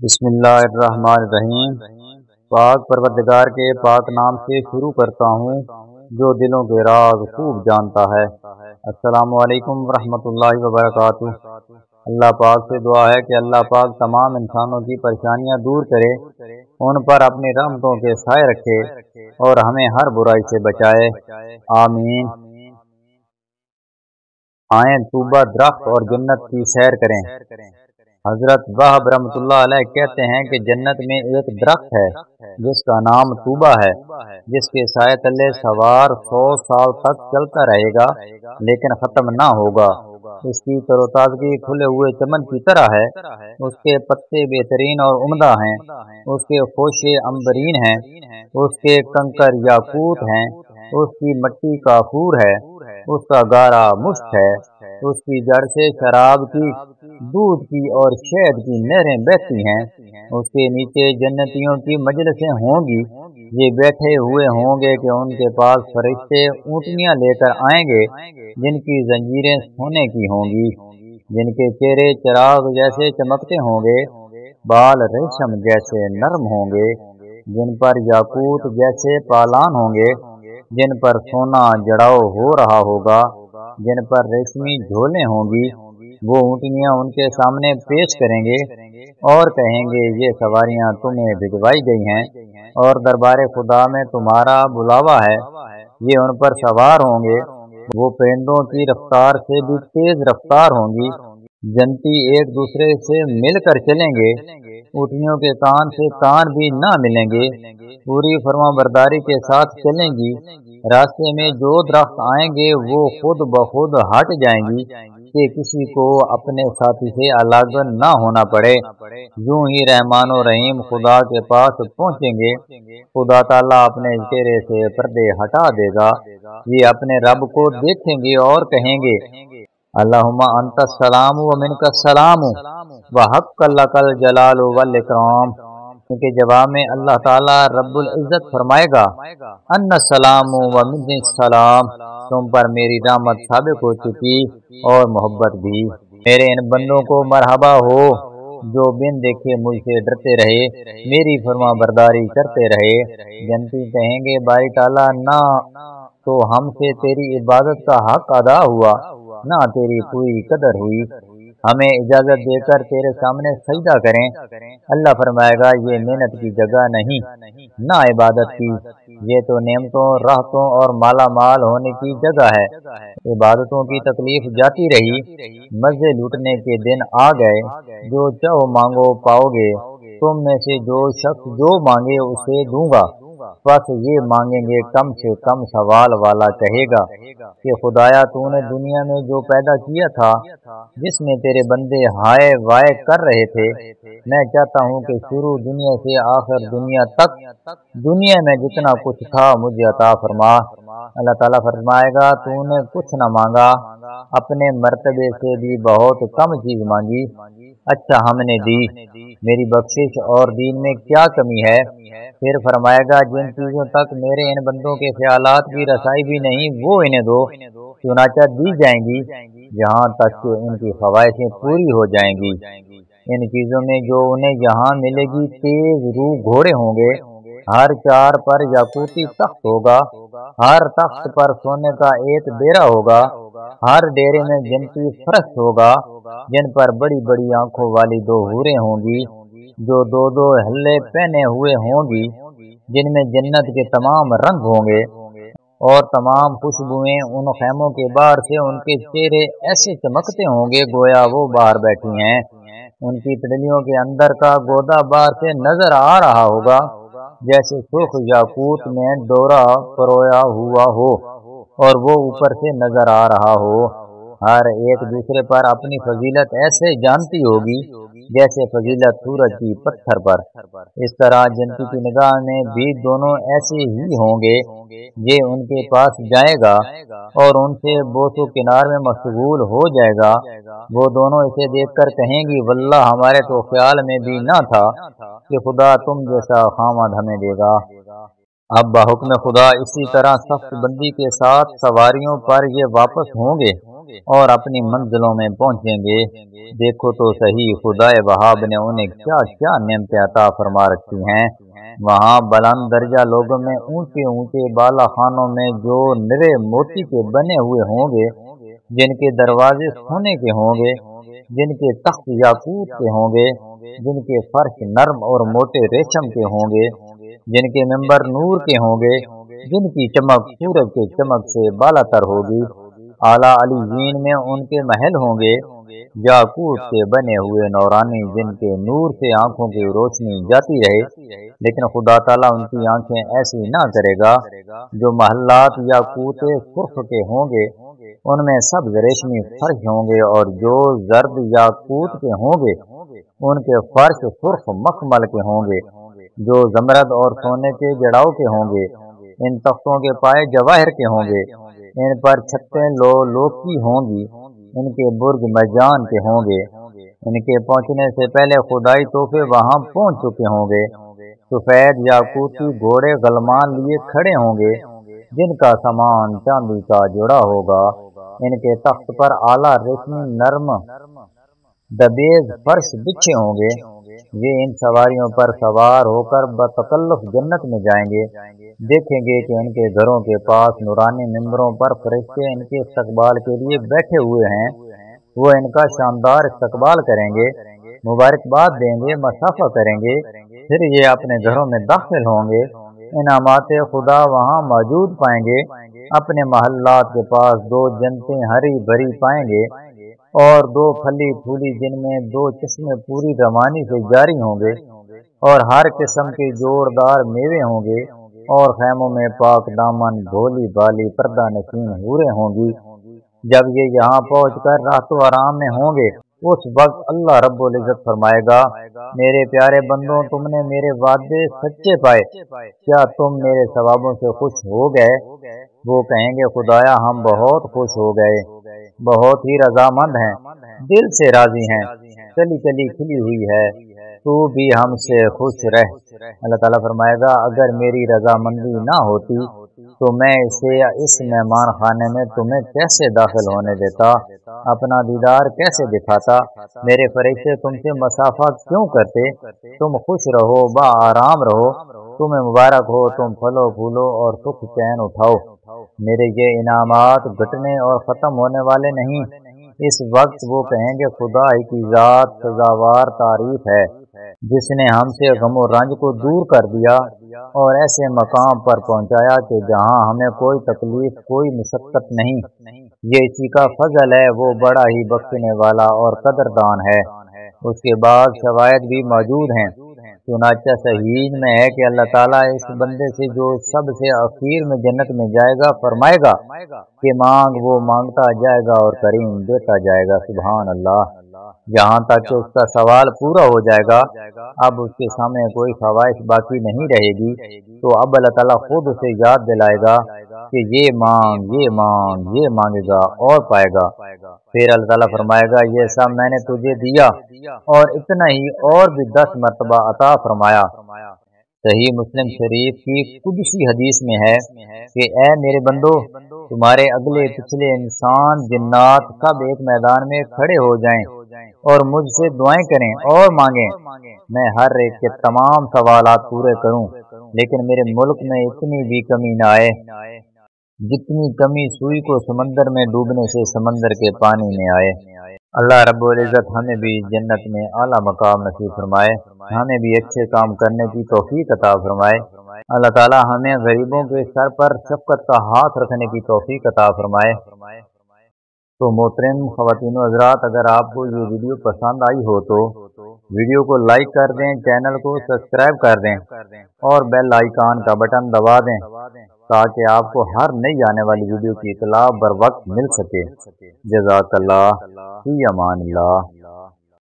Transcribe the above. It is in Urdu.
بسم اللہ الرحمن الرحیم۔ پاک پروردگار کے پاک نام سے شروع کرتا ہوں جو دلوں کے راز خوب جانتا ہے۔ السلام علیکم ورحمۃ اللہ وبرکاتہ۔ اللہ پاک سے دعا ہے کہ اللہ پاک تمام انسانوں کی پریشانیاں دور کرے، ان پر اپنی رحمتوں کے سائے رکھے اور ہمیں ہر برائی سے بچائے، آمین۔ آئیں طوبہ درخت اور جنت کی سیر کریں۔ حضرت وہب رحمۃ اللہ علیہ کہتے ہیں کہ جنت میں ایک درخت ہے جس کا نام طوبہ ہے، جس کے سائے تلے سوار 100 سال تک چلتا رہے گا لیکن ختم نہ ہوگا۔ اس کی تر و تازگی کھلے ہوئے چمن کی طرح ہے، اس کے پتے بہترین اور عمدہ ہیں، اس کے خوشے عنبرین ہیں، اس کے کنکر یاقوت ہیں، اس کی مٹی کافور ہے، اس کا گارا مشک ہے، اس کی جڑ سے شراب کی، دودھ کی اور شہد کی نہریں بہتی ہیں، اس کے نیچے جنتیوں کی مجلسیں ہوں گی، یہ بیٹھے ہوئے ہوں گے کہ ان کے پاس فرشتے اونٹنیاں لے کر آئیں گے جن کی زنجیریں سونے کی ہوں گی، جن کے چہرے چراغ جیسے چمکتے ہوں گے، بال ریشم جیسے نرم ہوں گے، جن پر یاقوت جیسے پالان ہوں گے، جن پر سونا جڑاؤ ہو رہا ہوگا، جن پر ریشمی جھولیں ہوں گی۔ وہ اونٹنیاں ان کے سامنے پیش کریں گے اور کہیں گے یہ سواریاں تمہیں بھجوائی گئی ہیں اور دربار خدا میں تمہارا بلاوا ہے۔ یہ ان پر سوار ہوں گے، وہ پرندوں کی رفتار سے بھی تیز رفتار ہوں گی، جنتی ایک دوسرے سے مل کر چلیں گے، اونٹنیوں کے کان سے کان بھی نہ ملیں گے، پوری فرما برداری کے ساتھ چلیں گی، راستے میں جو درخت آئیں گے وہ خود بخود ہٹ جائیں گی کہ کسی کو اپنے ساتھی سے الگ نہ ہونا پڑے۔ یوں ہی رحمان و رحیم خدا کے پاس پہنچیں گے، خدا تعالیٰ اپنے چہرے سے پردے ہٹا دے گا، یہ اپنے رب کو دیکھیں گے اور کہیں گے اللہم انت السلام و منک السلام وحق لک الجلال والاکرام۔ ان کے جواب میں اللہ تعالیٰ رب العزت فرمائے گا ان السلام و منی السلام، تم پر میری رحمت سابق ہو چکی اور محبت بھی۔ میرے ان بندوں کو مرحبا ہو جو بن دیکھے مجھ سے ڈرتے رہے، میری فرما برداری کرتے رہے۔ جنتی کہیں گے باری تعالیٰ نہ تو ہم سے تیری عبادت کا حق ادا ہوا، نہ تیری کوئی قدر ہوئی، ہمیں اجازت دے کر تیرے سامنے سجدہ کریں۔ اللہ فرمائے گا یہ محنت کی جگہ نہیں، نہ عبادت کی، یہ تو نعمتوں، راحتوں اور مالا مال ہونے کی جگہ ہے۔ عبادتوں کی تکلیف جاتی رہی، مزے لوٹنے کے دن آ گئے، جو چاہو مانگو پاؤ گے، تم میں سے جو شخص جو مانگے اسے دوں گا، بس یہ مانگیں گے کم سے کم سوال والا کہے گا کہ خدایا تو نے دنیا میں جو پیدا کیا تھا جس میں تیرے بندے ہائے وائے کر رہے تھے، میں چاہتا ہوں کہ شروع دنیا سے آخر دنیا تک دنیا میں جتنا کچھ تھا مجھے عطا فرما۔ اللہ تعالیٰ فرمائے گا تو نے کچھ نہ مانگا، اپنے مرتبے سے بھی بہت کم چیز مانگی، اچھا ہم نے دی، میری بخشش اور دین میں کیا کمی ہے؟ پھر فرمائے گا جن چیزوں تک میرے ان بندوں کے خیالات کی رسائی بھی نہیں وہ انہیں دو، چنانچہ دی جائیں گی جہاں تک کہ ان کی خواہشیں پوری ہو جائیں گی۔ ان چیزوں میں جو انہیں یہاں ملے گی تیز روح گھوڑے ہوں گے، ہر چار پر یاقوتی تخت ہوگا، ہر تخت پر سونے کا ایک ڈیرا ہوگا، ہر ڈیرے میں جنتی فرش ہوگا جن پر بڑی بڑی آنکھوں والی 2 حوریں ہوں گی جو 2 ہلے پہنے ہوئے ہوں گی، جن میں جنت کے تمام رنگ ہوں گے اور تمام خوشبوئیں ان خیموں کے باہر سے ان کے چہرے ایسے چمکتے ہوں گے گویا وہ باہر بیٹھی ہیں، ان کی پڈلیوں کے اندر کا گودا باہر سے نظر آ رہا ہوگا جیسے سرخ یاقوت میں ڈورا پرویا ہوا ہو اور وہ اوپر سے نظر آ رہا ہو، ہر ایک دوسرے پر اپنی فضیلت ایسے جانتی ہوگی جیسے فضیلت سورج کی پتھر پر، اس طرح جنتی کی نگاہ میں بھی دونوں ایسے ہی ہوں گے، یہ ان کے پاس جائے گا اور ان سے بوس و کنار میں مشغول ہو جائے گا، وہ دونوں اسے دیکھ کر کہیں گی واللہ ہمارے تو خیال میں بھی نہ تھا کہ خدا تم جیسا خامد ہمیں دے گا۔ اب بحکم خدا اسی طرح سخت بندی کے ساتھ سواریوں پر یہ واپس ہوں گے اور اپنی منزلوں میں پہنچیں گے۔ دیکھو تو صحیح خدائے وہاب نے انہیں کیا کیا نعمتیں عطا فرما رکھی ہیں۔ وہاں بلند درجہ لوگوں میں اونچے اونچے بالا خانوں میں جو نرے موتی کے بنے ہوئے ہوں گے، جن کے دروازے سونے کے ہوں گے، جن کے تخت یاقوت کے ہوں گے، جن کے فرش نرم اور موٹے ریشم کے ہوں گے، جن کے ممبر نور کے ہوں گے، جن کی چمک سورج کے چمک سے بالا تر ہوگی۔ اعلیٰ علیین میں ان کے محل ہوں گے، یاقوت سے بنے ہوئے نورانی، جن کے نور سے آنکھوں کی روشنی جاتی رہے، لیکن خدا تعالیٰ ان کی آنکھیں ایسی نہ کرے گا۔ جو محلات یاقوت سرخ کے ہوں گے، ان میں سبز ریشمی فرش ہوں گے، اور جو زرد یاقوت کے ہوں گے، ان کے فرش سرخ مخمل کے ہوں گے۔ جو زمرد اور سونے کے جڑاؤ کے ہوں گے، ان تختوں کے پائے جواہر کے ہوں گے، ان پر چھتیں لوکی ہوں گی، ان کے برج مرجان کے ہوں گے، ان کے پہنچنے سے پہلے خدائی تحفے وہاں پہنچ چکے ہوں گے۔ سفید یاقوتی گھوڑے غلمان لیے کھڑے ہوں گے، جن کا سامان چاندی کا جڑا ہوگا۔ ان کے تخت پر اعلیٰ ریشمی نرم دبیز فرش بچھے ہوں گے۔ یہ ان سواریوں پر سوار ہو کر بتکلف جنت میں جائیں گے۔ دیکھیں گے کہ ان کے گھروں کے پاس نورانی ممبروں پر فرشتے ان کے استقبال کے لیے بیٹھے ہوئے ہیں۔ وہ ان کا شاندار استقبال کریں گے، مبارکباد دیں گے، مصافحہ کریں گے، پھر یہ اپنے گھروں میں داخل ہوں گے۔ انعامات خدا وہاں موجود پائیں گے۔ اپنے محلات کے پاس دو جنتیں ہری بھری پائیں گے، اور دو پھلی پھولی جن میں دو چشمے پوری روانی سے جاری ہوں گے، اور ہر قسم کے جوڑدار میوے ہوں گے، اور خیموں میں پاک دامن بھولی بالی پردہ نشین حوریں ہوں گی۔ جب یہ یہاں پہنچ کر راحت و آرام میں ہوں گے، اس وقت اللہ رب العزت فرمائے گا، میرے پیارے بندوں، تم نے میرے وعدے سچے پائے، کیا تم میرے ثوابوں سے خوش ہو گئے؟ وہ کہیں گے، خدایا ہم بہت خوش ہو گئے، بہت ہی رضامند ہیں، دل سے راضی ہیں، چلی چلی کھلی ہوئی ہے، تو بھی ہم سے خوش رہ۔ اللہ تعالیٰ فرمائے گا، اگر میری رضامندی نہ ہوتی تو میں اس مہمان خانے میں تمہیں کیسے داخل ہونے دیتا، اپنا دیدار کیسے دکھاتا، میرے فرشتے تم سے مصافحہ کیوں کرتے؟ تم خوش رہو، با آرام رہو، تمہیں مبارک ہو، تم پھلو پھولو اور سکھ چین اٹھاؤ۔ میرے یہ انعامات گھٹنے اور ختم ہونے والے نہیں۔ اس وقت وہ کہیں گے، خدا ہی کی ذات سزاوار تعریف ہے، جس نے ہم سے غم و رنج کو دور کر دیا اور ایسے مقام پر پہنچایا کہ جہاں ہمیں کوئی تکلیف، کوئی مشقت نہیں۔ یہ اسی کا فضل ہے، وہ بڑا ہی بخشنے والا اور قدردان ہے۔ اس کے بعد شواہد بھی موجود ہیں۔ چنانچہ صحیح میں ہے کہ اللہ تعالیٰ اس بندے سے جو سب سے اخیر میں جنت میں جائے گا فرمائے گا کہ مانگ، وہ مانگتا جائے گا اور کریم دیتا جائے گا۔ سبحان اللہ۔ یہاں تک کہ اس کا سوال پورا ہو جائے گا، اب اس کے سامنے کوئی خواہش باقی نہیں رہے گی، تو اب اللہ تعالیٰ خود اسے یاد دلائے گا کہ یہ مانگ، یہ مانگ، یہ مانگے گا اور پائے گا۔ پھر اللہ تعالیٰ فرمائے گا، یہ سب میں نے تجھے دیا اور اتنا ہی اور بھی 10 مرتبہ عطا فرمایا۔ صحیح مسلم شریف کی قدسی حدیث میں ہے کہ اے میرے بندو، تمہارے اگلے پچھلے انسان جنات سب ایک میدان میں کھڑے ہو جائیں اور مجھ سے دعائیں کریں اور مانگیں، میں ہر ایک کے تمام سوالات پورے کروں، لیکن میرے ملک میں اتنی بھی کمی نہ آئے جتنی کمی سوئی کو سمندر میں ڈوبنے سے سمندر کے پانی میں آئے۔ اللہ رب العزت ہمیں بھی جنت میں اعلیٰ مقام نصیب فرمائے، ہمیں بھی اچھے کام کرنے کی توفیق عطا فرمائے۔ اللہ تعالیٰ ہمیں غریبوں کے سر پر شفقت کا ہاتھ رکھنے کی توفیق عطا فرمائے۔ تو محترم خواتین و حضرات، اگر آپ کو یہ ویڈیو پسند آئی ہو تو ویڈیو کو لائک کر دیں، چینل کو سبسکرائب کر دیں اور بیل آئیکن کا بٹن دبا دیں تاکہ آپ کو ہر نئی آنے والی ویڈیو کی اطلاع بر وقت مل سکے۔ جزاک اللہ، فی امان اللہ۔